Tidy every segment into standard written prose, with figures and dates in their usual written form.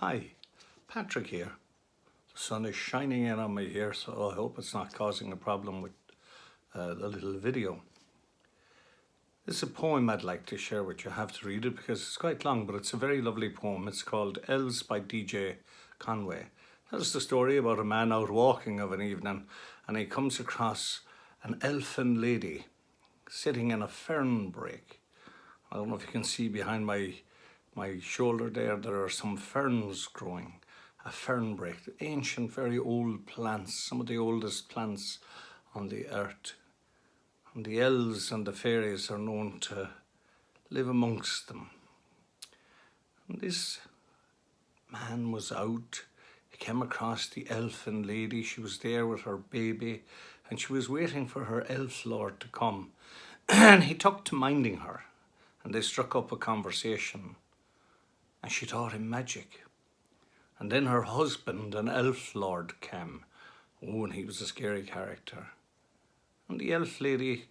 Hi, Patrick here. The sun is shining in on me here, so I hope it's not causing a problem with the little video. This is a poem I'd like to share with you. I have to read it because it's quite long, but it's a very lovely poem. It's called Elves by D.J Conway. That's the story about a man out walking of an evening, and he comes across an elfin lady sitting in a fern brake. I don't know if you can see behind my shoulder there are some ferns growing. A fern brake, ancient, very old plants, some of the oldest plants on the earth. And the elves and the fairies are known to live amongst them. And this man was out. He came across the elfin lady. She was there with her baby, and she was waiting for her elf lord to come. And he took to minding her, and they struck up a conversation. And she taught him magic. And then her husband, an elf lord, came. Oh, and he was a scary character. And the elf lady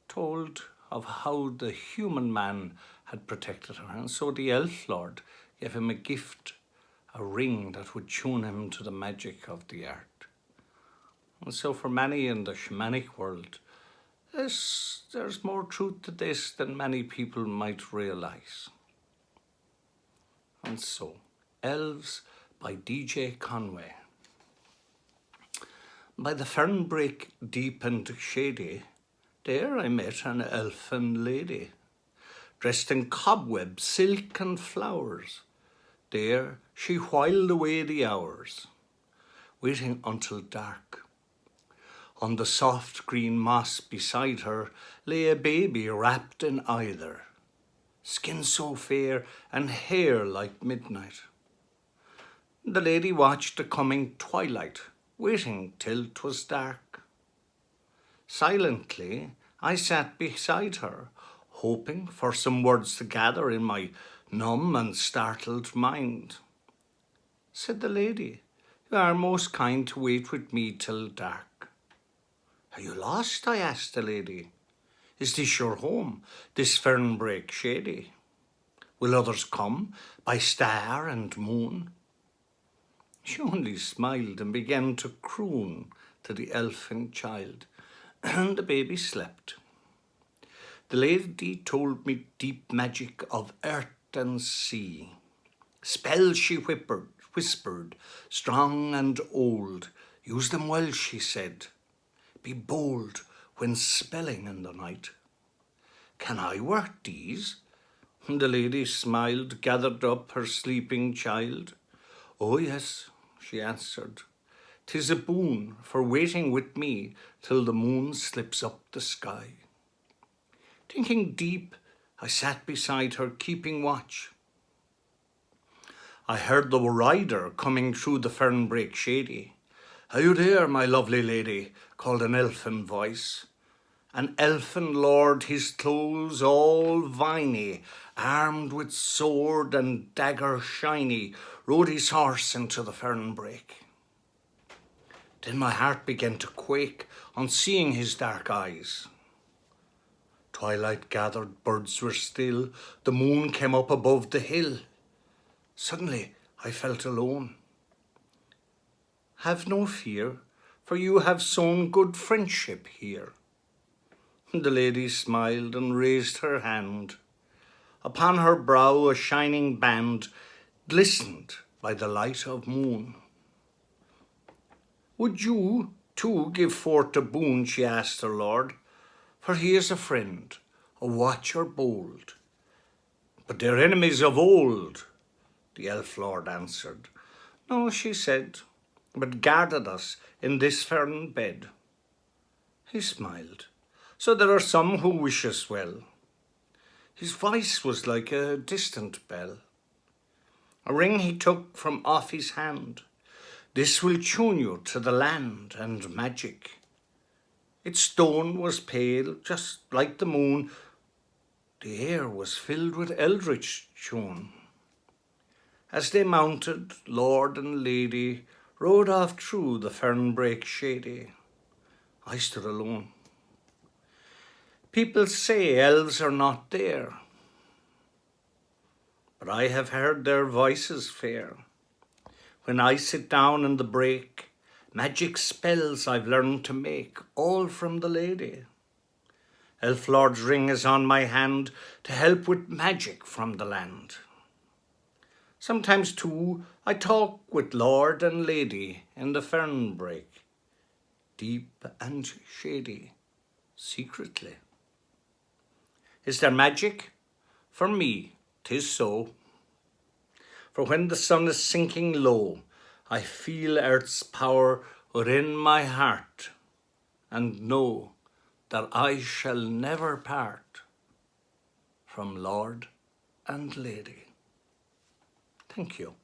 told of how the human man had protected her. And so the elf lord gave him a gift, a ring that would tune him to the magic of the art. And so for many in the shamanic world, there's more truth to this than many people might realize. And so, Elves by D.J Conway. By the fern brake deep and shady, there I met an elfin lady, dressed in cobweb, silk and flowers. There she whiled away the hours, waiting until dark. On the soft green moss beside her lay a baby wrapped in either, skin so fair and hair like midnight. The lady watched the coming twilight, waiting till 'twas dark. Silently I sat beside her, hoping for some words to gather in my numb and startled mind. Said the lady, "You are most kind to wait with me till dark." "Are you lost?" I asked the lady. "Is this your home, this fern brake shady? Will others come by star and moon?" She only smiled and began to croon to the elfin child, and the baby slept. The lady told me deep magic of earth and sea. Spells she whispered, strong and old. Use them well, she said. Be bold when spelling in the night. Can I work these? The lady smiled, gathered up her sleeping child. "Oh yes," she answered, "'tis a boon for waiting with me till the moon slips up the sky." Thinking deep, I sat beside her, keeping watch. I heard the rider coming through the fern brake shady. "Are you there, my lovely lady?" called an elfin voice. An elfin lord, his clothes all viney, armed with sword and dagger shiny, rode his horse into the fern brake. Then my heart began to quake on seeing his dark eyes. Twilight gathered, birds were still, the moon came up above the hill. Suddenly I felt alone. "Have no fear, for you have sown good friendship here." The lady smiled and raised her hand. Upon her brow a shining band glistened by the light of moon. "Would you, too, give forth a boon?" she asked her lord. "For he is a friend, a watcher bold." "But they're enemies of old," the elf lord answered. "No," she said, "but guarded us in this fern bed." He smiled. "So there are some who wish us well." His voice was like a distant bell. A ring he took from off his hand. "This will tune you to the land and magic." Its stone was pale, just like the moon. The air was filled with eldritch tune. As they mounted, lord and lady rode off through the fern brake shady. I stood alone. People say elves are not there. but I have heard their voices fair. When I sit down in the break, magic spells I've learned to make, all from the lady. Elf Lord's ring is on my hand to help with magic from the land. Sometimes too I talk with Lord and Lady in the fern brake, deep and shady, secretly. Is there magic? For me, 'tis so. For when the sun is sinking low, I feel earth's power within my heart, and know that I shall never part from Lord and Lady. Thank you.